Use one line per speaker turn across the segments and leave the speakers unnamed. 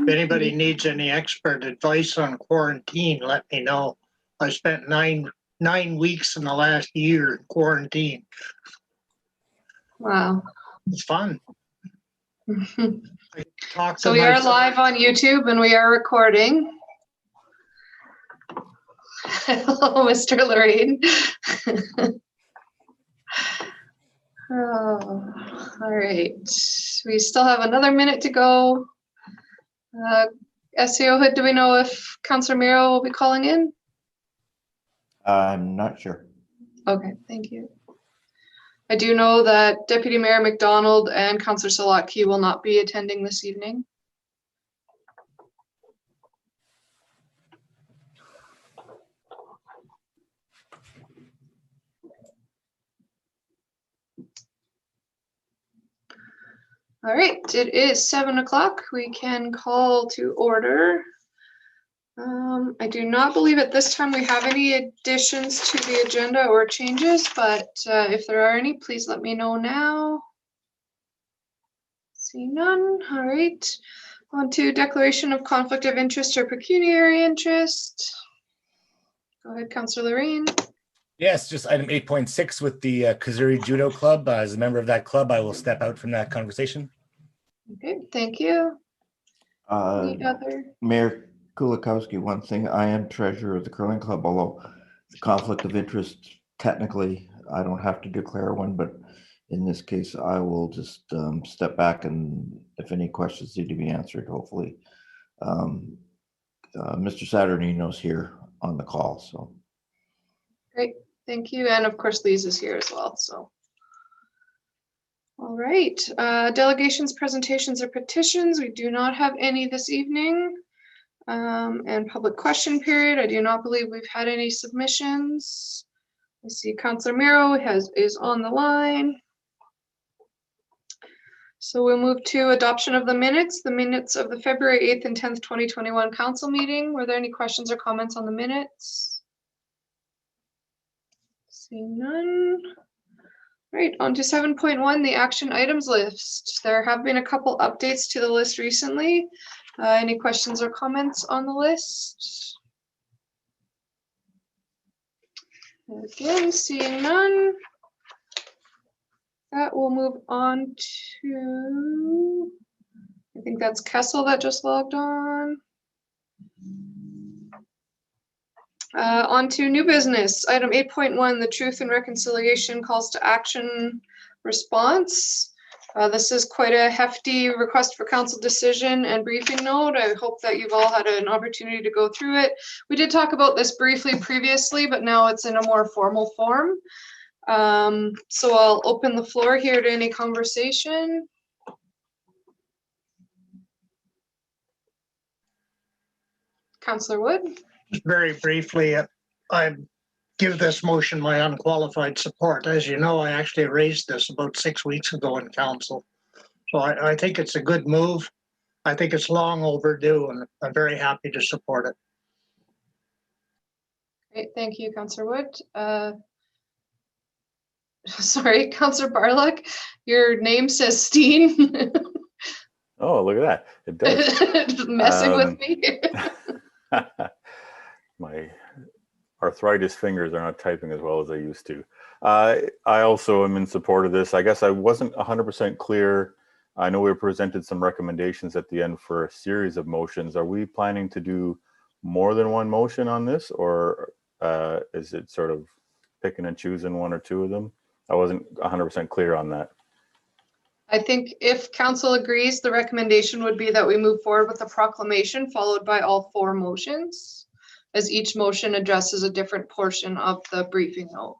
anybody needs any expert advice on quarantine, let me know. I spent nine weeks in the last year in quarantine.
Wow.
It's fun.
So we are live on YouTube and we are recording. Hello, Mr. Lorraine. Oh, all right. We still have another minute to go. SEO Hood, do we know if Councillor Miro will be calling in?
I'm not sure.
Okay, thank you. I do know that Deputy Mayor McDonald and Councillor Salotki will not be attending this evening. All right, it is 7 o'clock. We can call to order. I do not believe at this time we have any additions to the agenda or changes, but if there are any, please let me know now. See none. All right. On to declaration of conflict of interest or pecuniary interest. Go ahead, Councillor Lorraine.
Yes, just item 8.6 with the Kazuri Judo Club. As a member of that club, I will step out from that conversation.
Okay, thank you. Any other?
Mayor Kulikowski, one thing, I am treasurer of the curling club, although the conflict of interest, technically, I don't have to declare one, but in this case, I will just step back, and if any questions need to be answered, hopefully. Mr. Saturnino's here on the call, so.
Great, thank you. And of course, Lise is here as well, so. All right, delegations, presentations, or petitions. We do not have any this evening. And public question period. I do not believe we've had any submissions. I see Councillor Miro is on the line. So we'll move to adoption of the minutes of the February 8th and 10th, 2021 council meeting. Were there any questions or comments on the minutes? Seeing none. Right, on to 7.1, the action items list. There have been a couple updates to the list recently. Any questions or comments on the list? Again, seeing none. That will move on to, I think that's Kessel that just logged on. On to new business, item 8.1, the Truth and Reconciliation Calls to Action response. This is quite a hefty request for council decision and briefing note. I hope that you've all had an opportunity to go through it. We did talk about this briefly previously, but now it's in a more formal form. So I'll open the floor here to any conversation. Councillor Wood.
Very briefly, I give this motion my unqualified support. As you know, I actually raised this about 6 weeks ago in council. So I think it's a good move. I think it's long overdue, and I'm very happy to support it.
Great, thank you, Councillor Wood. Sorry, Councillor Barlock, your name says Steen.
Oh, look at that. It does.
Just messing with me.
My arthritis fingers are not typing as well as they used to. I also am in support of this. I guess I wasn't 100% clear. I know we presented some recommendations at the end for a series of motions. Are we planning to do more than one motion on this, or is it sort of picking and choosing one or two of them? I wasn't 100% clear on that.
I think if council agrees, the recommendation would be that we move forward with a proclamation followed by all 4 motions, as each motion addresses a different portion of the briefing note.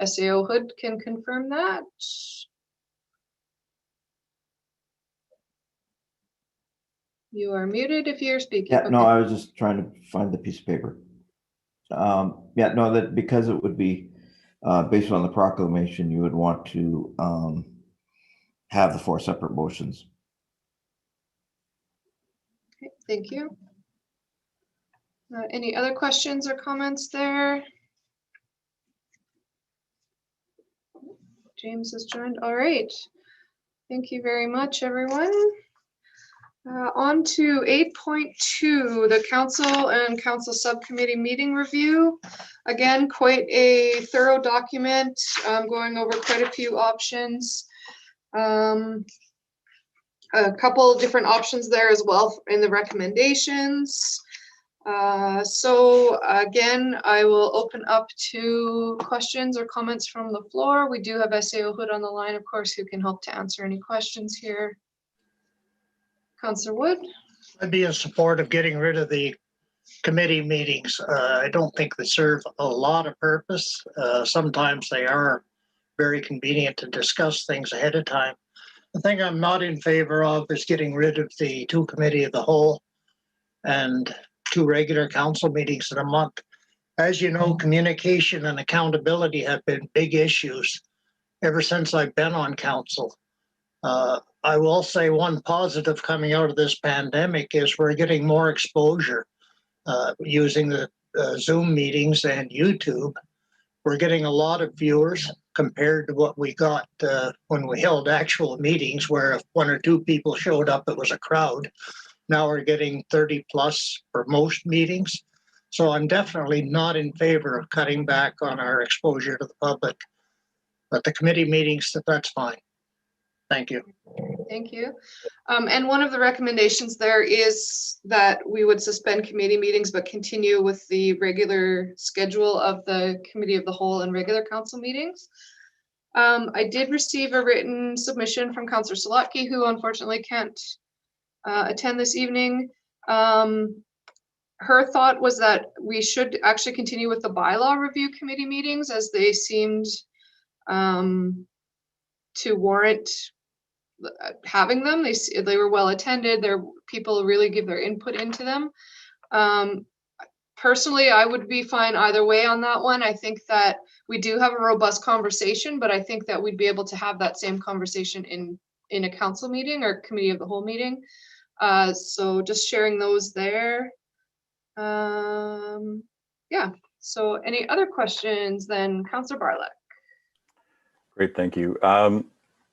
SAO Hood can confirm that. You are muted if you're speaking.
Yeah, no, I was just trying to find the piece of paper. Yeah, no, that because it would be based on the proclamation, you would want to have the 4 separate motions.
Okay, thank you. Any other questions or comments there? James has joined. All right. Thank you very much, everyone. On to 8.2, the council and council subcommittee meeting review. Again, quite a thorough document, going over quite a few options. A couple different options there as well in the recommendations. So again, I will open up to questions or comments from the floor. We do have SAO Hood on the line, of course, who can help to answer any questions here. Councillor Wood?
I'd be in support of getting rid of the committee meetings. I don't think they serve a lot of purpose. Sometimes they are very convenient to discuss things ahead of time. The thing I'm not in favor of is getting rid of the 2 committee of the whole and 2 regular council meetings in a month. As you know, communication and accountability have been big issues ever since I've been on council. I will say one positive coming out of this pandemic is we're getting more exposure using the Zoom meetings and YouTube. We're getting a lot of viewers compared to what we got when we held actual meetings, where if 1 or 2 people showed up, it was a crowd. Now we're getting 30 plus for most meetings. So I'm definitely not in favor of cutting back on our exposure to the public. But the committee meetings, that's fine. Thank you.
Thank you. And one of the recommendations there is that we would suspend committee meetings, but continue with the regular schedule of the committee of the whole and regular council meetings. I did receive a written submission from Councillor Solotki, who unfortunately can't attend this evening. Her thought was that we should actually continue with the bylaw review committee meetings, as they seemed to warrant having them. They were well attended. People really give their input into them. Personally, I would be fine either way on that one. I think that we do have a robust conversation, but I think that we'd be able to have that same conversation in a council meeting or committee of the whole meeting. So just sharing those there. Yeah, so any other questions then? Councillor Barlett.
Great, thank you.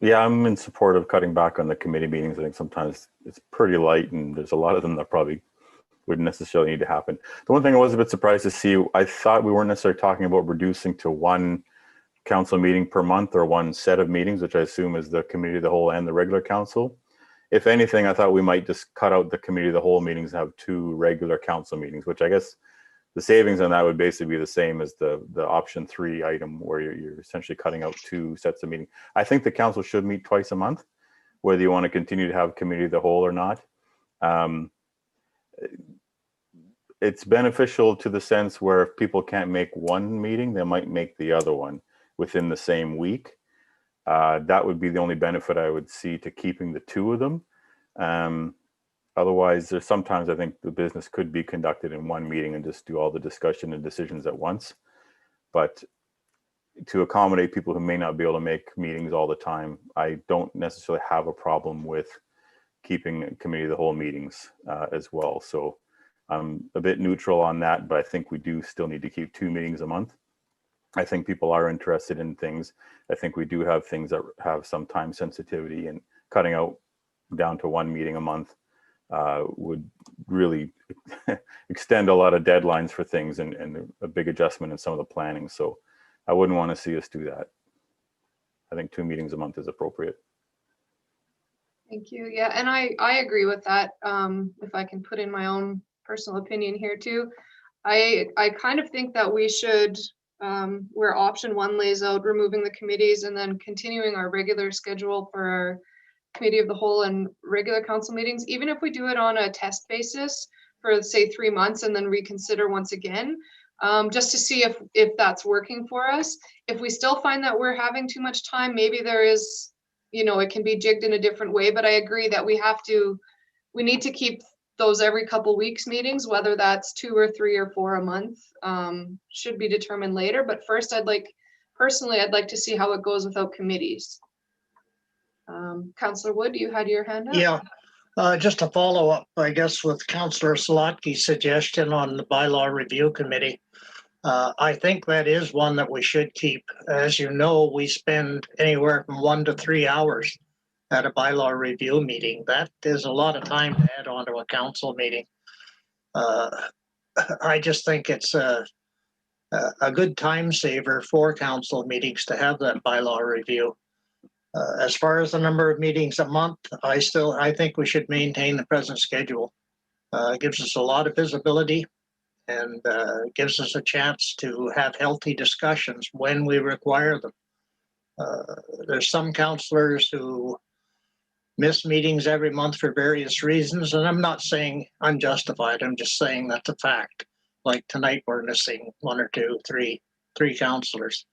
Yeah, I'm in support of cutting back on the committee meetings. I think sometimes it's pretty light and there's a lot of them that probably wouldn't necessarily need to happen. The one thing I was a bit surprised to see, I thought we weren't necessarily talking about reducing to 1 council meeting per month or 1 set of meetings, which I assume is the committee of the whole and the regular council. If anything, I thought we might just cut out the committee of the whole meetings and have 2 regular council meetings, which I guess the savings on that would basically be the same as the option 3 item, where you're essentially cutting out 2 sets of meetings. I think the council should meet twice a month, whether you want to continue to have committee of the whole or not. It's beneficial to the sense where if people can't make one meeting, they might make the other one within the same week. That would be the only benefit I would see to keeping the 2 of them. Otherwise, there's sometimes I think the business could be conducted in 1 meeting and just do all the discussion and decisions at once. But to accommodate people who may not be able to make meetings all the time, I don't necessarily have a problem with keeping committee of the whole meetings as well. So I'm a bit neutral on that, but I think we do still need to keep 2 meetings a month. I think people are interested in things. I think we do have things that have some time sensitivity, and cutting out down to 1 meeting a month would really extend a lot of deadlines for things and a big adjustment in some of the planning. So I wouldn't want to see us do that. I think 2 meetings a month is appropriate.
Thank you. Yeah, and I agree with that. If I can put in my own personal opinion here too, I kind of think that we should, where option 1 lays out removing the committees and then continuing our regular schedule for our committee of the whole and regular council meetings, even if we do it on a test basis for say 3 months and then reconsider once again, just to see if that's working for us. If we still find that we're having too much time, maybe there is, it can be jigged in a different way. But I agree that we need to keep those every couple weeks meetings, whether that's 2 or 3 or 4 a month, should be determined later. But first, I'd like to see how it goes without committees. Councillor Wood, you had your hand up.
Yeah, just a follow up, I guess, with Councillor Solotki's suggestion on the bylaw review committee. I think that is one that we should keep. As you know, we spend anywhere from 1 to 3 hours at a bylaw review meeting. That is a lot of time to add on to a council meeting. I just think it's a good time saver for council meetings to have that bylaw review. As far as the number of meetings a month, I think we should maintain the present schedule. It gives us a lot of visibility and gives us a chance to have healthy discussions when we require them. There's some councillors who miss meetings every month for various reasons, and I'm not saying unjustified. I'm just saying that's a fact. Like tonight, we're missing one or two, three councillors.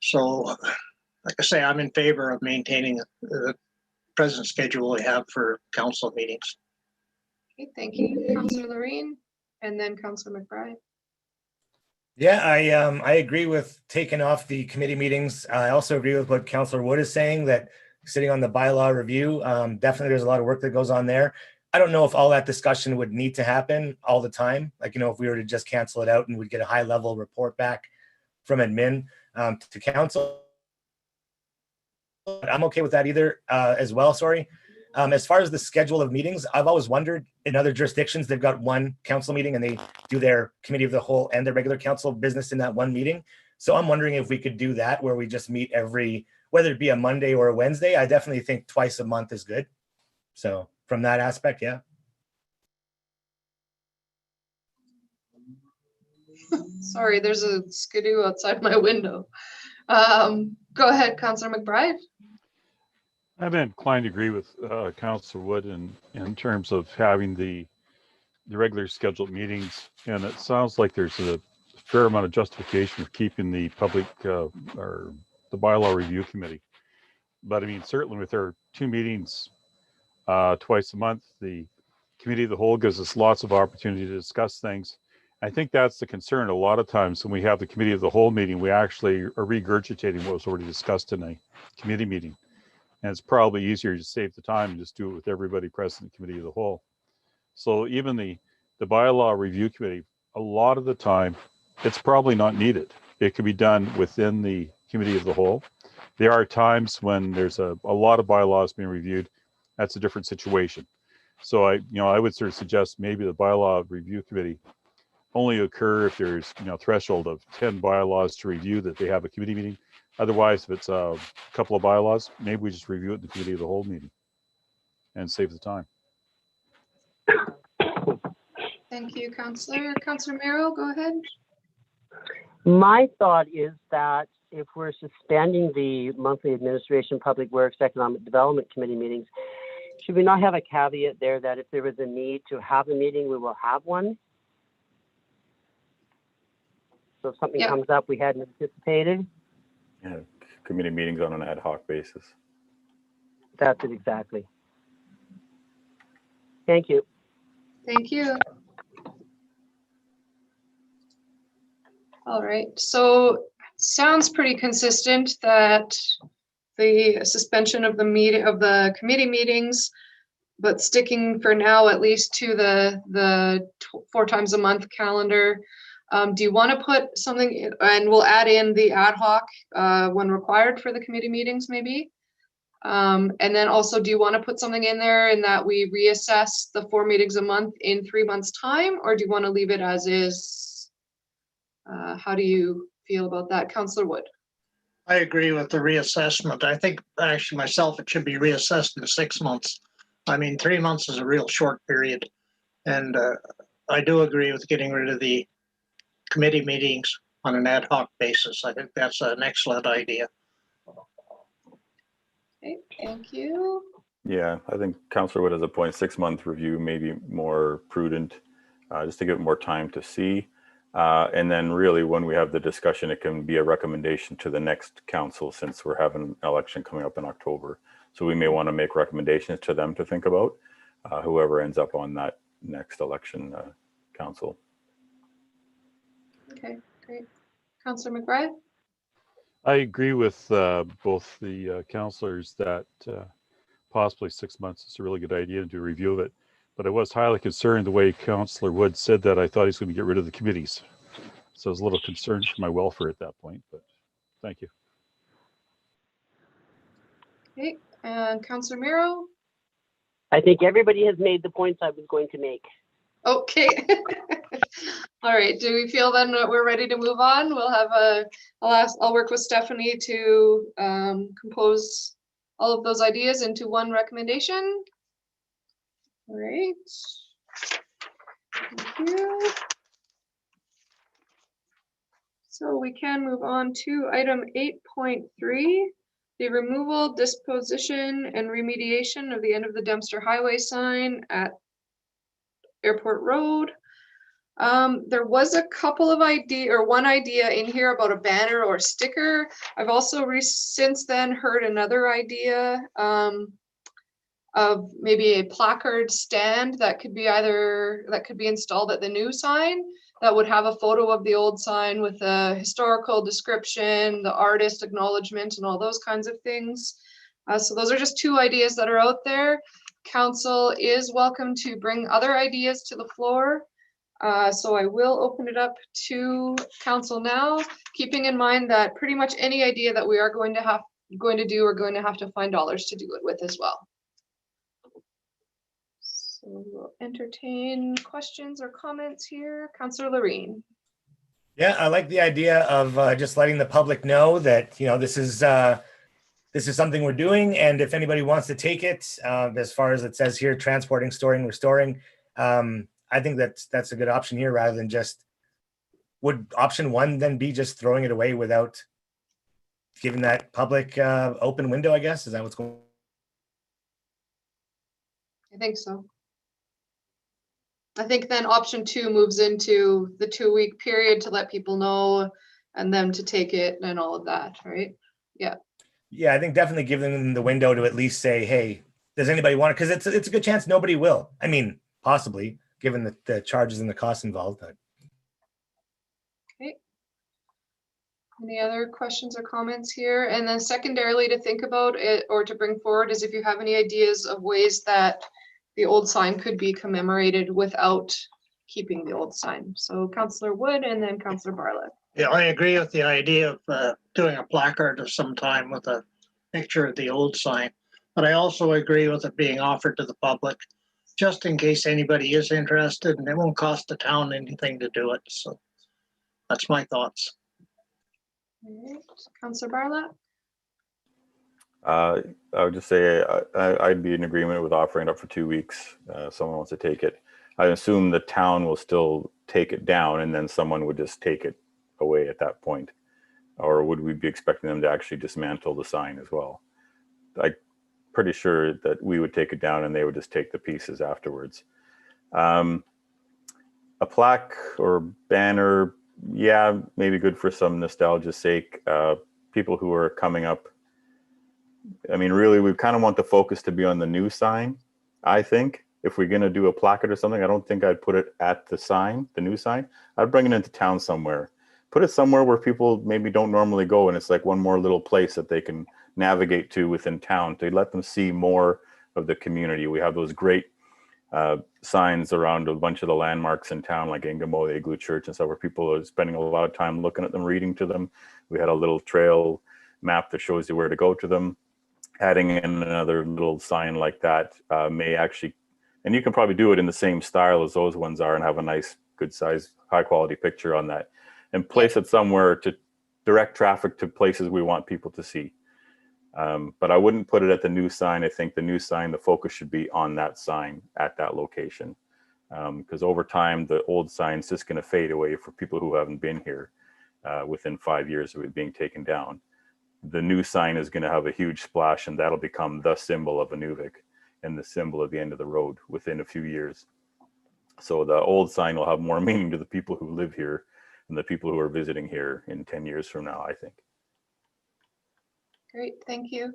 So, like I say, I'm in favor of maintaining the present schedule we have for council meetings.
Okay, thank you, Councillor Lorraine, and then Councillor McBride.
Yeah, I agree with taking off the committee meetings. I also agree with what Councillor Wood is saying, that sitting on the bylaw review, definitely there's a lot of work that goes on there. I don't know if all that discussion would need to happen all the time. Like, if we were to just cancel it out and we'd get a high level report back from admin to council. But I'm okay with that either as well, sorry. As far as the schedule of meetings, I've always wondered, in other jurisdictions, they've got one council meeting and they do their committee of the whole and their regular council business in that one meeting. So I'm wondering if we could do that, where we just meet whether it be a Monday or a Wednesday. I definitely think twice a month is good. So from that aspect, yeah.
Sorry, there's a skidoo outside my window. Go ahead, Councillor McBride.
I'm inclined to agree with Councillor Wood in terms of having the regular scheduled meetings, and it sounds like there's a fair amount of justification for keeping the public or the bylaw review committee. But I mean, certainly with our 2 meetings twice a month, the committee of the whole gives us lots of opportunity to discuss things. I think that's the concern. A lot of times when we have the committee of the whole meeting, we actually are regurgitating what was already discussed in a committee meeting. And it's probably easier to save the time and just do it with everybody present in the committee of the whole. So even the bylaw review committee, a lot of the time, it's probably not needed. It can be done within the committee of the whole. There are times when there's a lot of bylaws being reviewed. That's a different situation. So I would sort of suggest maybe the bylaw review committee only occur if there's threshold of 10 bylaws to review, that they have a committee meeting. Otherwise, if it's a couple of bylaws, maybe we just review it in the committee of the whole meeting and save the time.
Thank you, Councillor. Councillor Merrill, go ahead.
My thought is that if we're suspending the monthly administration, public works, economic development committee meetings, should we not have a caveat there that if there is a need to have a meeting, we will have one? So if something comes up we hadn't anticipated.
Yeah, committee meetings on an ad hoc basis.
That's it exactly. Thank you.
Thank you. All right, so sounds pretty consistent that the suspension of the committee meetings, but sticking for now at least to the 4 times a month calendar. Do you want to put something, and we'll add in the ad hoc when required for the committee meetings maybe? And then also, do you want to put something in there in that we reassess the 4 meetings a month in 3 months' time, or do you want to leave it as is? How do you feel about that, Councillor Wood?
I agree with the reassessment. I think actually myself, it should be reassessed in 6 months. I mean, 3 months is a real short period. And I do agree with getting rid of the committee meetings on an ad hoc basis. I think that's an excellent idea.
Okay, thank you.
Yeah, I think Councillor Wood has a point. 6-month review may be more prudent, just to give it more time to see. And then really when we have the discussion, it can be a recommendation to the next council, since we're having an election coming up in October. So we may want to make recommendations to them to think about, whoever ends up on that next election council.
Okay, great. Councillor McBride?
I agree with both the councillors that possibly 6 months is a really good idea to do a review of it. But I was highly concerned the way Councillor Wood said that. I thought he's going to get rid of the committees. So I was a little concerned for my welfare at that point, but thank you.
Okay, And Councillor Miro?
I think everybody has made the points I was going to make.
Okay. All right, do we feel then that we're ready to move on? We'll have I'll work with Stephanie to compose all of those ideas into one recommendation. All right. Thank you. So we can move on to item 8.3, the removal, disposition, and remediation of the end of the dumpster highway sign at Airport Road. There was a couple of one idea in here about a banner or sticker. I've also since then heard another idea of maybe a placard stand that could be installed at the new sign that would have a photo of the old sign with a historical description, the artist acknowledgement, and all those kinds of things. So those are just two ideas that are out there. Council is welcome to bring other ideas to the floor. So I will open it up to council now, keeping in mind that pretty much any idea that we are going to have to find dollars to do it with as well. So we'll entertain questions or comments here. Councillor Loreen.
Yeah, I like the idea of just letting the public know that, you know, this is something we're doing, and if anybody wants to take it, as far as it says here, transporting, storing, restoring, I think that's a good option here, rather than just, would option one then be just throwing it away without giving that public open window, I guess? Is that what's going on?
I think so. I think then option two moves into the 2-week period to let people know and them to take it and all of that, right? Yeah.
Yeah, I think definitely giving them the window to at least say, hey, does anybody want it? Because it's a good chance nobody will. I mean, possibly, given the charges and the costs involved. But.
Okay. Any other questions or comments here? And then secondarily, to think about it or to bring forward is if you have any ideas of ways that the old sign could be commemorated without keeping the old sign. So Councillor Wood and then Councillor Bartlett.
Yeah, I agree with the idea of doing a placard of some time with a picture of the old sign. But I also agree with it being offered to the public, just in case anybody is interested, and it won't cost the town anything to do it. So that's my thoughts.
All right. Councillor Bartlett.
I would just say I'd be in agreement with offering it up for 2 weeks. Someone wants to take it. I assume the town will still take it down, and then someone would just take it away at that point. Or would we be expecting them to actually dismantle the sign as well? I'm pretty sure that we would take it down and they would just take the pieces afterwards. A plaque or banner, yeah, maybe good for some nostalgia's sake. People who are coming up, I mean, really, we kind of want the focus to be on the new sign, I think. If we're going to do a placard or something, I don't think I'd put it at the sign, the new sign. I'd bring it into town somewhere. Put it somewhere where people maybe don't normally go, and it's like one more little place that they can navigate to within town to let them see more of the community. We have those great signs around a bunch of the landmarks in town, like Ingamo, the Igloo Church and stuff, where people are spending a lot of time looking at them, reading to them. We had a little trail map that shows you where to go to them. Adding in another little sign like that may actually, and you can probably do it in the same style as those ones are and have a nice, good size, high quality picture on that, and place it somewhere to direct traffic to places we want people to see. But I wouldn't put it at the new sign. I think the new sign, the focus should be on that sign at that location. Because over time, the old sign's just going to fade away for people who haven't been here within 5 years of it being taken down. The new sign is going to have a huge splash, and that'll become the symbol of Inuvik and the symbol of the end of the road within a few years. So the old sign will have more meaning to the people who live here and the people who are visiting here in 10 years from now, I think.
Great, thank you.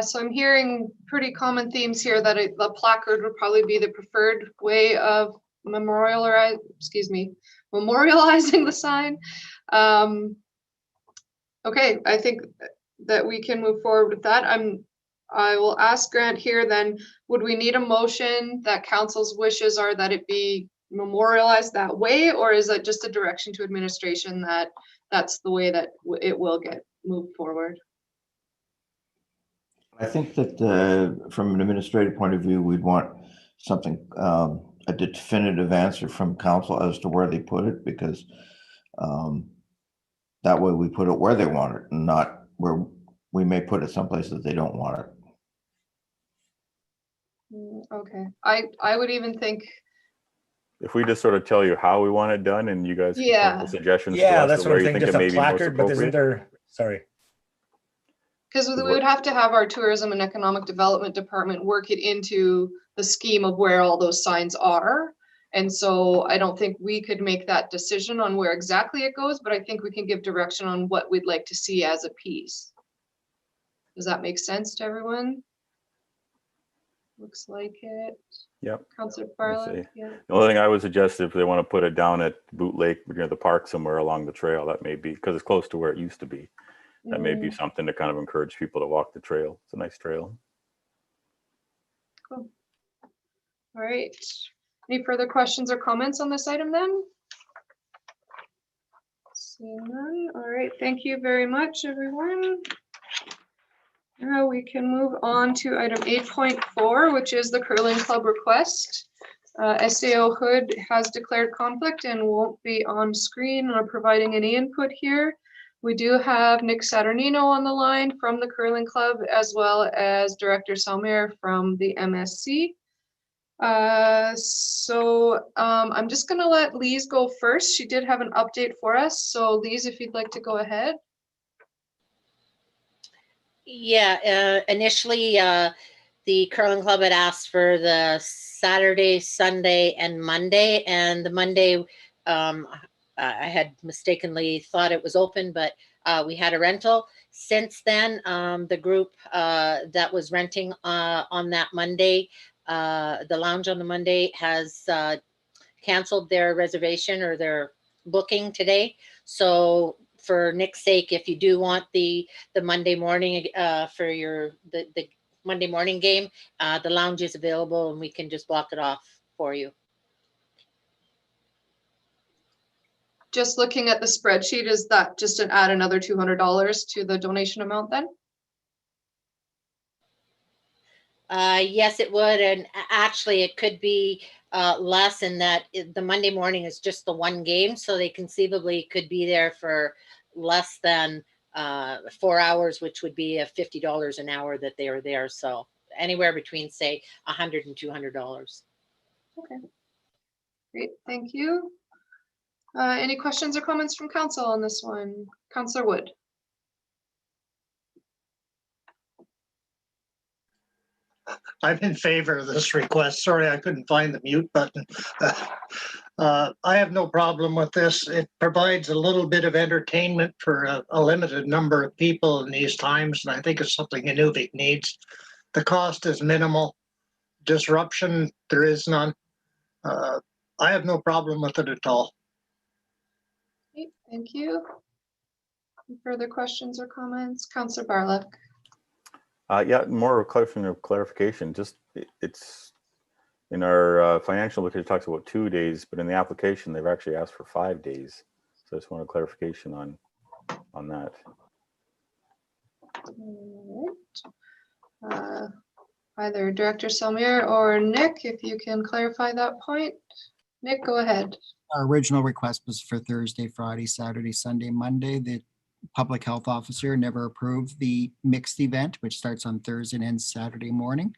So I'm hearing pretty common themes here that the placard would probably be the preferred way of memorializing the sign. Okay, I think that we can move forward with that. I will ask Grant here then, would we need a motion that council's wishes are that it be memorialized that way, or is that just a direction to administration that that's the way that it will get moved forward?
I think that from an administrative point of view, we'd want something, a definitive answer from council as to where they put it, because that way we put it where they want it and not where we may put it someplace that they don't want it.
Okay, I would even think,
If we just sort of tell you how we want it done and you guys can come up
Yeah.
with suggestions to
Yeah,
us
that's
of
what
where
I'm
you
thinking,
think
just
it
a
may be most
placard, but isn't
appropriate.
there, sorry.
because we would have to have our tourism and economic development department work it into the scheme of where all those signs are. And so I don't think we could make that decision on where exactly it goes, but I think we can give direction on what we'd like to see as a piece. Does that make sense to everyone? Looks like it.
Yep.
Councillor
Let me
Barlow,
see.
yeah.
The only thing I would suggest, if they want to put it down at Boot Lake near the park somewhere along the trail, that may be, because it's close to where it used to be. That may be something to kind of encourage people to walk the trail. It's a nice trail.
Cool. All right. Any further questions or comments on this item then? Seeing none. All right. Thank you very much, everyone. Now we can move on to item 8.4, which is the curling club request. SAO Hood has declared conflict and won't be on screen or providing any input here. We do have Nick Saturnino on the line from the curling club, as well as Director Salmer from the MSC. I'm just gonna let Lise go first. She did have an update for us. So Lise, if you'd like to go ahead.
Yeah, initially, the curling club had asked for the Saturday, Sunday, and Monday, and the Monday, I had mistakenly thought it was open, but we had a rental. Since then, the group that was renting on that Monday, the lounge on the Monday, has canceled their reservation or their booking today. So for Nick's sake, if you do want the Monday morning for the Monday morning game, the lounge is available and we can just block it off for you.
Just looking at the spreadsheet, is that just an add another $200 to the donation amount then?
Yes, it would. And actually it could be less in that the Monday morning is just the one game. So they conceivably could be there for less than 4 hours, which would be a $50 an hour that they are there. So anywhere between say $100 and $200.
Okay, great, thank you. Any questions or comments from council on this one? Councillor Wood.
I'm in favor of this request. Sorry, I couldn't find the mute button. I have no problem with this. It provides a little bit of entertainment for a limited number of people in these times, and I think it's something Inuvik needs. The cost is minimal. Disruption, there is none. I have no problem with it at all.
Okay, thank you. Any further questions or comments? Councillor Barlow.
Yeah, more of a question of clarification. Just it's in our financial, because it talks about 2 days, but in the application they've actually asked for 5 days. So I just want a clarification on that.
All right. Either Director Salmier or Nick, if you can clarify that point. Nick, go ahead.
Our original request was for Thursday, Friday, Saturday, Sunday, Monday. The public health officer never approved the mixed event, which starts on Thursday and ends Saturday morning.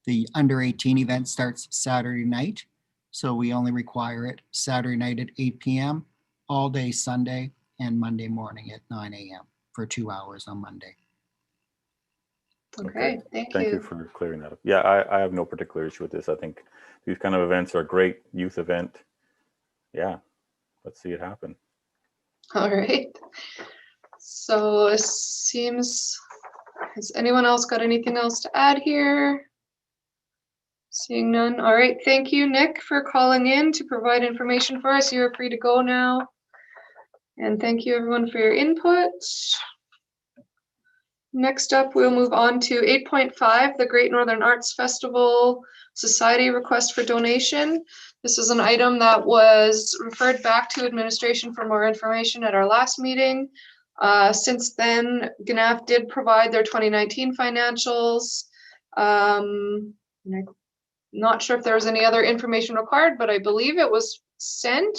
The under 18 event starts Saturday night. So we only require it Saturday night at 8 p.m., all day Sunday, and Monday morning at 9 a.m. for 2 hours on Monday.
Okay, thank
you
you.
for clearing that up. Yeah, I have no particular issue with this. I think these kind of events are a great youth event. Yeah, let's see it happen.
All right. So it seems, has anyone else got anything else to add here? Seeing none. All right, thank you, Nick, for calling in to provide information for us. You're free to go now. And thank you everyone for your input. Next up, we'll move on to 8.5, the Great Northern Arts Festival Society request for donation. This is an item that was referred back to administration for more information at our last meeting. Since then, GNAF did provide their 2019 financials. And I'm not sure if there was any other information required, but I believe it was sent.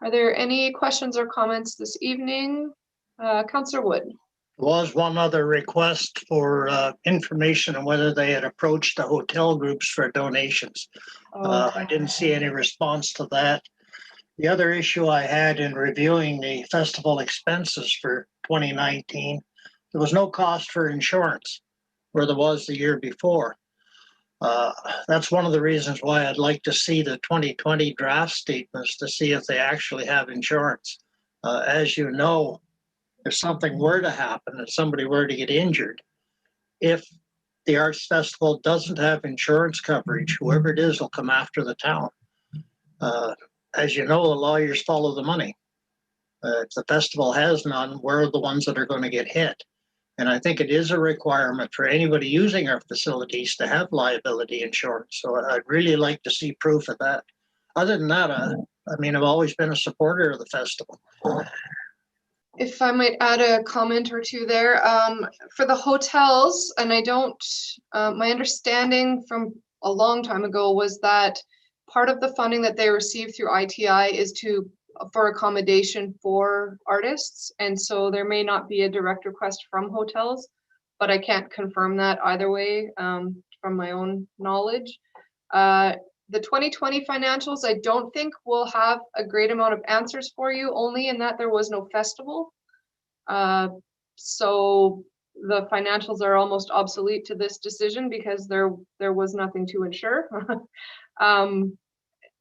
Are there any questions or comments this evening? Councillor Wood.
Was one other request for information on whether they had approached the hotel groups for donations. I didn't see any response to that. The other issue I had in reviewing the festival expenses for 2019, there was no cost for insurance where there was the year before. That's one of the reasons why I'd like to see the 2020 draft statements to see if they actually have insurance. As you know, if something were to happen, if somebody were to get injured, if the Arts Festival doesn't have insurance coverage, whoever it is will come after the town. As you know, the lawyers follow the money. If the festival has none, we're the ones that are going to get hit. And I think it is a requirement for anybody using our facilities to have liability insurance. So I'd really like to see proof of that. Other than that, I've always been a supporter of the festival.
If I might add a comment or two there, for the hotels, and I don't, my understanding from a long time ago was that part of the funding that they receive through ITI is for accommodation for artists. And so there may not be a direct request from hotels, but I can't confirm that either way from my own knowledge. The 2020 financials, I don't think will have a great amount of answers for you, only in that there was no festival. So the financials are almost obsolete to this decision because there was nothing to insure.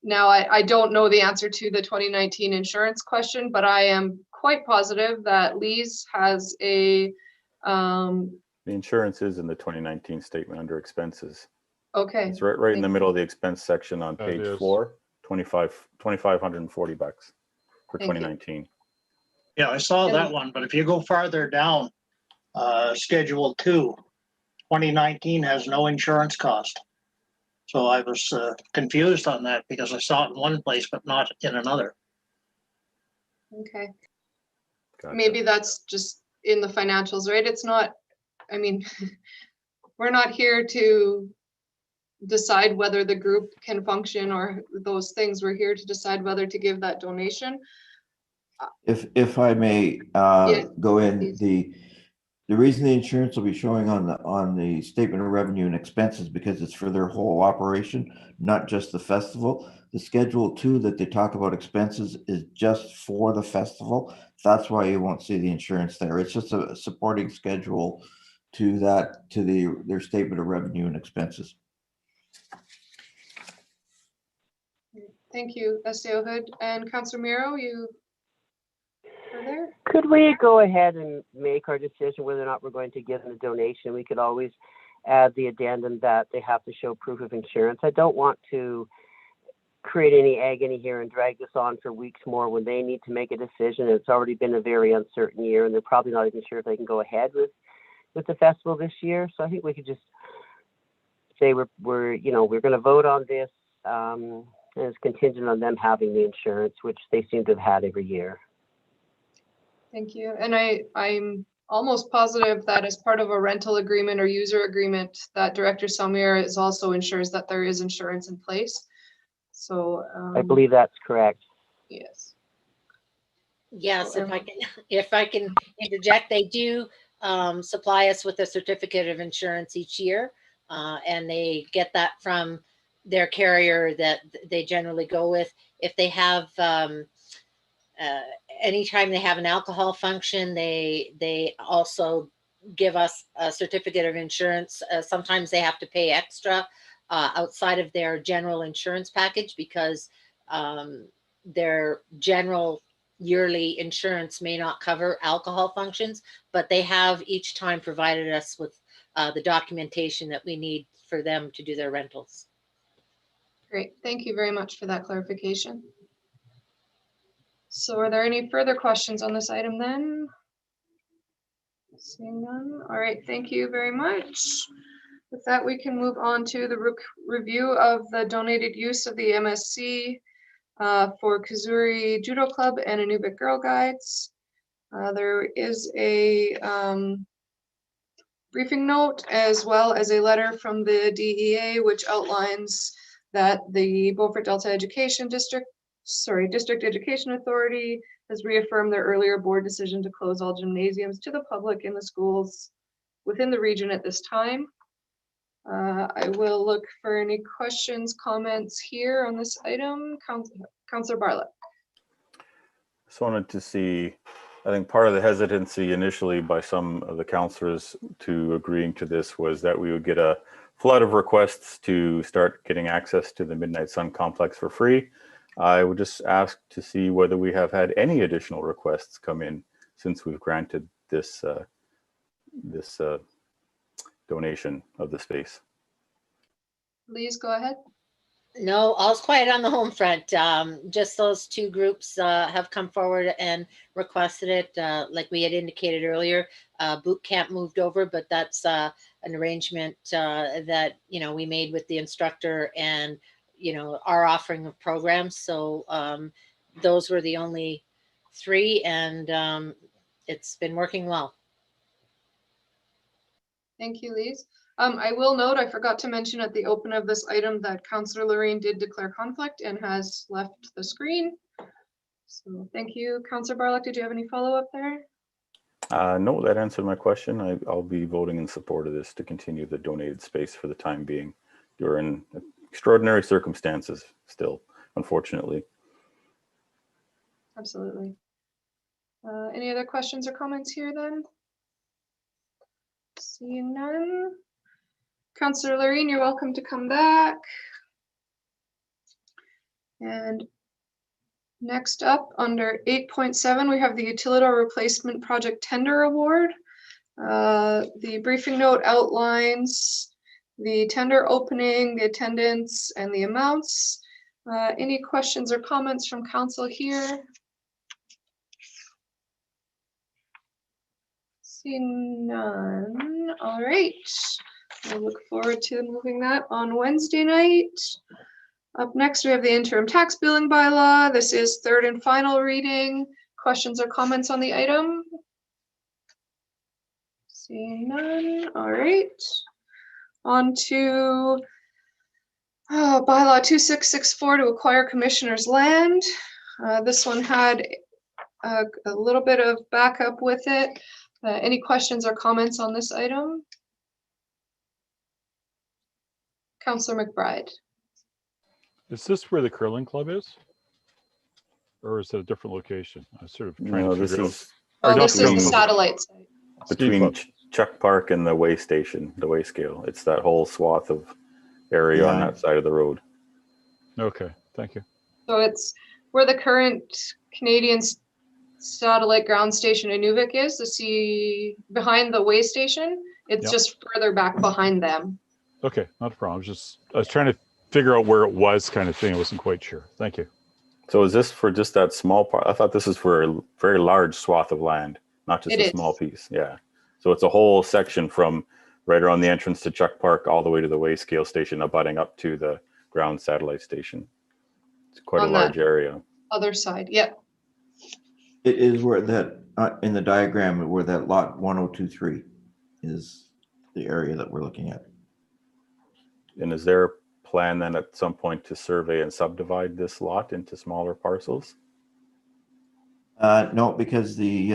Now, I don't know the answer to the 2019 insurance question, but I am quite positive that Lee's has a...
The insurance is in the 2019 statement under expenses.
Okay.
It's right in the middle of the expense section on
That
page
is.
4, $2,540 for
Thank you.
2019.
Yeah, I saw that one, but if you go farther down, Schedule 2, 2019 has no insurance cost. So I was confused on that because I saw it in one place, but not in another.
Okay.
Gotcha.
Maybe that's just in the financials, right? It's not, we're not here to decide whether the group can function or those things. We're here to decide whether to give that donation.
If I may
Yes,
go in,
please.
the reason the insurance will be showing on the statement of revenue and expenses because it's for their whole operation, not just the festival. The Schedule 2 that they talk about expenses is just for the festival. That's why you won't see the insurance there. It's just a supporting schedule to their statement of revenue and expenses.
Thank you, SAO Hood. And Councillor Miro, you are there?
Could we go ahead and make our decision whether or not we're going to give them a donation? We could always add the addendum that they have to show proof of insurance. I don't want to create any agony here and drag this on for weeks more when they need to make a decision. It's already been a very uncertain year, and they're probably not even sure if they can go ahead with the festival this year. So I think we could just say we're going to vote on this, and it's contingent on them having the insurance, which they seem to have had every year.
Thank you. And I'm almost positive that as part of a rental agreement or user agreement, that Director Salmier is also ensures that there is insurance in place. So
I believe that's correct.
yes.
Yes, if I can interject, they do supply us with a certificate of insurance each year, and they get that from their carrier that they generally go with. If they have anytime they have an alcohol function, they also give us a certificate of insurance. Sometimes they have to pay extra outside of their general insurance package because their general yearly insurance may not cover alcohol functions, but they have each time provided us with the documentation that we need for them to do their rentals.
Great. Thank you very much for that clarification. So are there any further questions on this item then? Seeing none. All right. Thank you very much. With that, we can move on to the review of the donated use of the MSC for Kazuri Judo Club and Inuvik Girl Guides. There is a briefing note as well as a letter from the DEA, which outlines that the Beaufort Delta Education District Education Authority has reaffirmed their earlier board decision to close all gymnasiums to the public in the schools within the region at this time. I will look for any questions, comments here on this item. Councillor Bartlett.
Just wanted to see, I think part of the hesitancy initially by some of the councillors to agreeing to this was that we would get a flood of requests to start getting access to the Midnight Sun complex for free. I would just ask to see whether we have had any additional requests come in since we've granted this donation of the space.
Please go ahead.
No, all's quiet on the home front. Just those two groups have come forward and requested it. Like we had indicated earlier, boot camp moved over, but that's an arrangement that, you know, we made with the instructor and, you know, our offering of programs. So those were the only three, and it's been working well.
Thank you, Lise. I will note, I forgot to mention at the open of this item that Councillor Lorraine did declare conflict and has left the screen. So thank you. Councillor Barlock, did you have any follow-up there?
No, that answered my question. I'll be voting in support of this to continue the donated space for the time being during extraordinary circumstances still, unfortunately.
Absolutely. Any other questions or comments here then? Seeing none. Councillor Lorraine, you're welcome to come back. And next up, under 8.7, we have the Utilidor Replacement Project Tender Award. The briefing note outlines the tender opening, the attendance, and the amounts. Any questions or comments from council here? Seeing none. All right. I look forward to moving that on Wednesday night. Up next, we have the interim tax billing bylaw. This is third and final reading. Questions or comments on the item? Seeing none. All right. On to bylaw 2664 to acquire commissioner's land. This one had a little bit of backup with it. Any questions or comments on this item? Councillor McBride.
Is this where the curling club is? Or is it a different location? I'm sort of trying
No,
to
this
figure out.
is
Or
Oh,
not
this is the
curling club,
satellite site.
ski
between
club.
Chuck Park and the way station, the way scale. It's that whole swath of area on
Yeah.
that side of the road.
Okay, thank you.
So it's where the current Canadian satellite ground station Inuvik is, the sea behind the way station. It's
Yep.
just further back behind them.
Okay, not a problem. I was trying to figure out where it was, kind of thing. I wasn't quite sure. Thank you.
So is this for just that small part? I thought this is for a very large swath of land, not just
It
a
is.
small piece. Yeah. So it's a whole section from right around the entrance to Chuck Park all the way to the way scale station, abutting up to the ground satellite station. It's quite
On
a
that
large area.
other side. Yep.
It is where that, in the diagram, where that lot 1023 is the area that we're looking at.
And is there a plan then at some point to survey and subdivide this lot into smaller parcels?
No, because the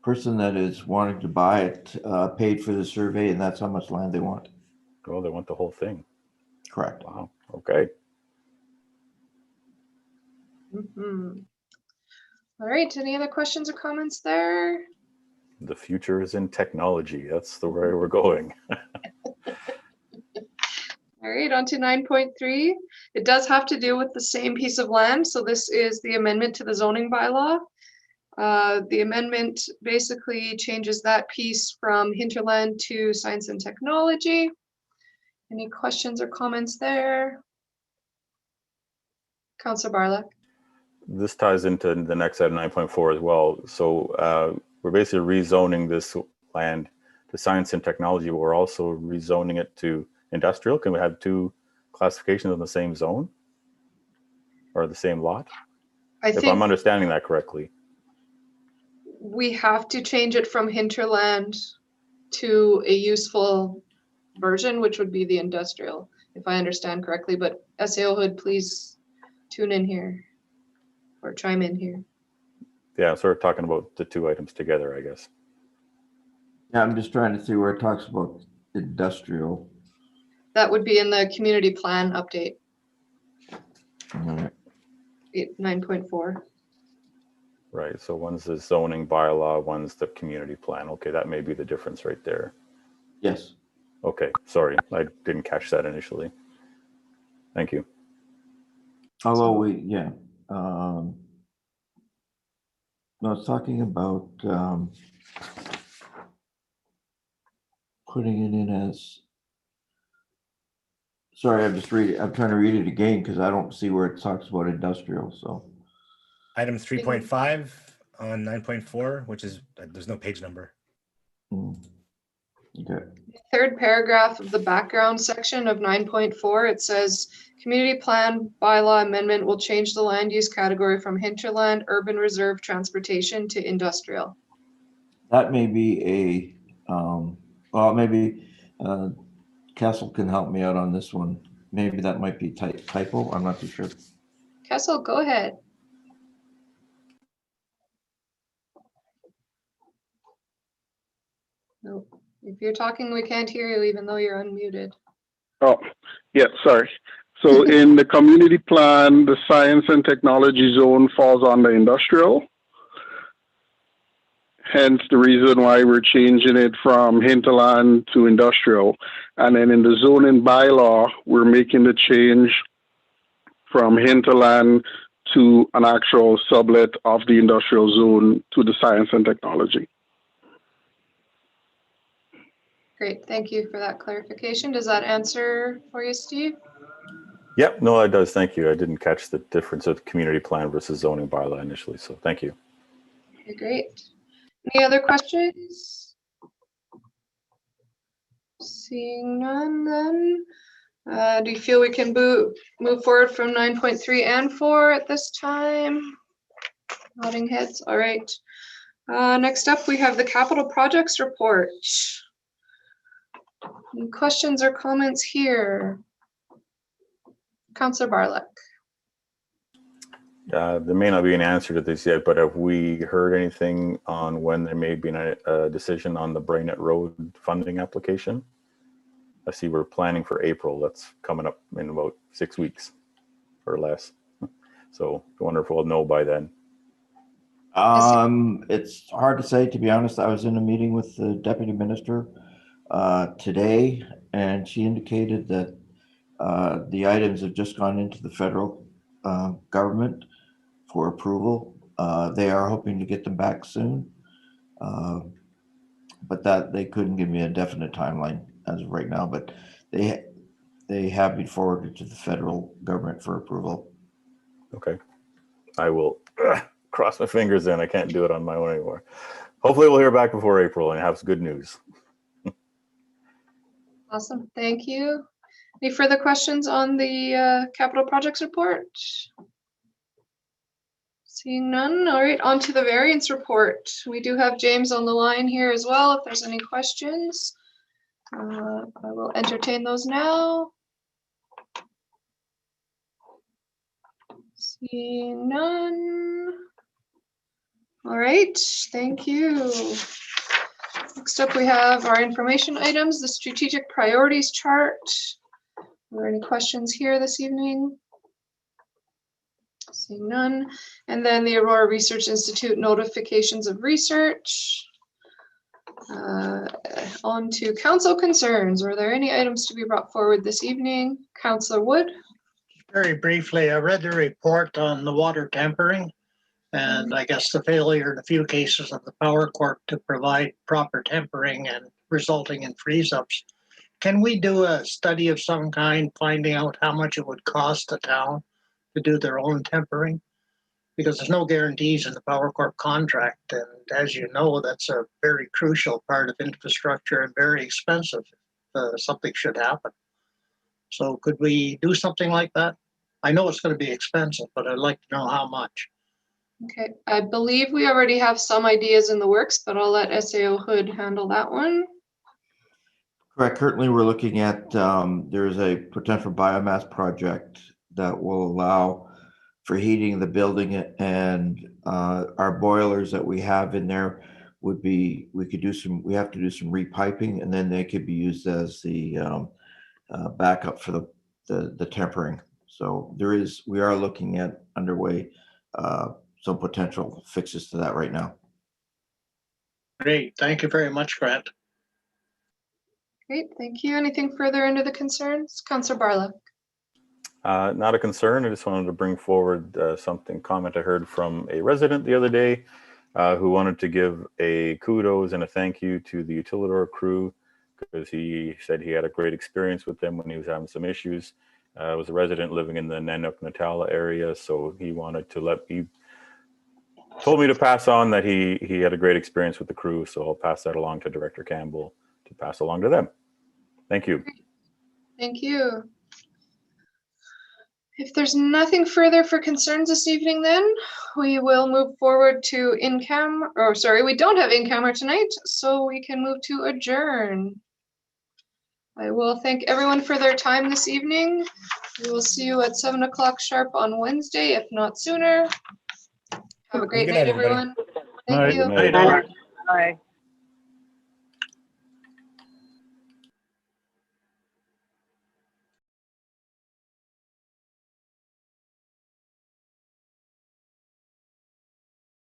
person that is wanting to buy it paid for the survey, and that's how much land they want.
Oh, they want the whole thing.
Correct.
Wow. Okay.
Mhm. All right. Any other questions or comments there?
The future is in technology. That's the way we're going.
All right, on to 9.3. It does have to do with the same piece of land. So this is the amendment to the zoning bylaw. The amendment basically changes that piece from hinterland to science and technology. Any questions or comments there? Councillor Barlock.
This ties into the next item, 9.4 as well. So we're basically rezoning this land to science and technology, but we're also rezoning it to industrial. Can we have two classifications in the same zone or the same lot?
I
If
think
I'm understanding that correctly.
we have to change it from hinterland to a useful version, which would be the industrial, if I understand correctly. But SAO Hood, please tune in here or chime in here.
Yeah, sort of talking about the two items together, I guess.
Yeah, I'm just trying to see where it talks about industrial.
That would be in the community plan update,
All right.
9.4.
Right, so one's the zoning bylaw, one's the community plan. Okay, that may be the difference right there.
Yes.
Okay, sorry, I didn't catch that initially. Thank you.
Although yeah. No, it's talking about putting it in as. Sorry, I'm trying to read it again because I don't see where it talks about industrial. So.
Item 3.5 on 9.4, which is, there's no page number.
Okay.
Third paragraph of the background section of 9.4, it says, community plan bylaw amendment will change the land use category from hinterland urban reserve transportation to industrial.
That may be a, well, maybe Castle can help me out on this one. Maybe that might be typo. I'm not too sure.
Kessel, go ahead. Nope. If you're talking, we can't hear you even though you're unmuted.
Oh, yeah, sorry. So in the community plan, the science and technology zone falls under industrial. Hence the reason why we're changing it from hinterland to industrial. And then in the zoning bylaw, we're making the change from hinterland to an actual sublet of the industrial zone to the science and technology.
Great, thank you for that clarification. Does that answer for you, Steve?
Yep, no, it does. Thank you. I didn't catch the difference of community plan versus zoning bylaw initially, so thank you.
Okay, great. Any other questions? Seeing none then. Do you feel we can move forward from 9.3 and 4 at this time? Nodding heads, all right. Next up, we have the capital projects report. Any questions or comments here? Councillor Barlick.
There may not be an answer to this yet, but have we heard anything on when there may be a decision on the Brainett Road funding application? I see we're planning for April. That's coming up in about 6 weeks or less. So I wonder if we'll know by then.
It's hard to say, to be honest. I was in a meeting with the deputy minister today, and she indicated that the items have just gone into the federal government for approval. They are hoping to get them back soon, but that they couldn't give me a definite timeline as of right now. But they have been forwarded to the federal government for approval.
Okay, I will cross my fingers then. I can't do it on my own anymore. Hopefully we'll hear back before April and have some good news.
Awesome, thank you. Any further questions on the capital projects report? Seeing none, all right, on to the variance report. We do have James on the line here as well if there's any questions. I will entertain those now. Seeing none. All right, thank you. Next up, we have our information items, the strategic priorities chart. Are there any questions here this evening? Seeing none. And then the Aurora Research Institute notifications of research. On to council concerns. Are there any items to be brought forward this evening? Councillor Wood.
Very briefly, I read the report on the water tampering, and I guess the failure in a few cases of the power corp to provide proper tempering and resulting in freeze-ups. Can we do a study of some kind, finding out how much it would cost the town to do their own tempering? Because there's no guarantees in the power corp contract, and as you know, that's a very crucial part of infrastructure and very expensive if something should happen. So could we do something like that? I know it's going to be expensive, but I'd like to know how much.
Okay, I believe we already have some ideas in the works, but I'll let SAO Hood handle that one.
Correct. Currently, we're looking at, there's a potential biomass project that will allow for heating the building, and our boilers that we have in there would be, we have to do some repiping, and then they could be used as the backup for the tempering. So we are looking at underway some potential fixes to that right now.
Great. Thank you very much, Grant.
Great, thank you. Anything further under the concerns? Councillor Barlow.
Not a concern. I just wanted to bring forward comment I heard from a resident the other day who wanted to give a kudos and a thank you to the Utilidor crew, because he said he had a great experience with them when he was having some issues. Was a resident living in the Nanook-Natala area, so he wanted to told me to pass on that he had a great experience with the crew, so I'll pass that along to Director Campbell to pass along to them. Thank you.
Thank you. If there's nothing further for concerns this evening, then we will move forward to we don't have in-camera tonight, so we can move to adjourn. I will thank everyone for their time this evening. We will see you at 7 o'clock sharp on Wednesday, if not sooner. Have a great
Good
night,
night, everybody.
everyone.
Night.
Thank you.
Good night.
Bye.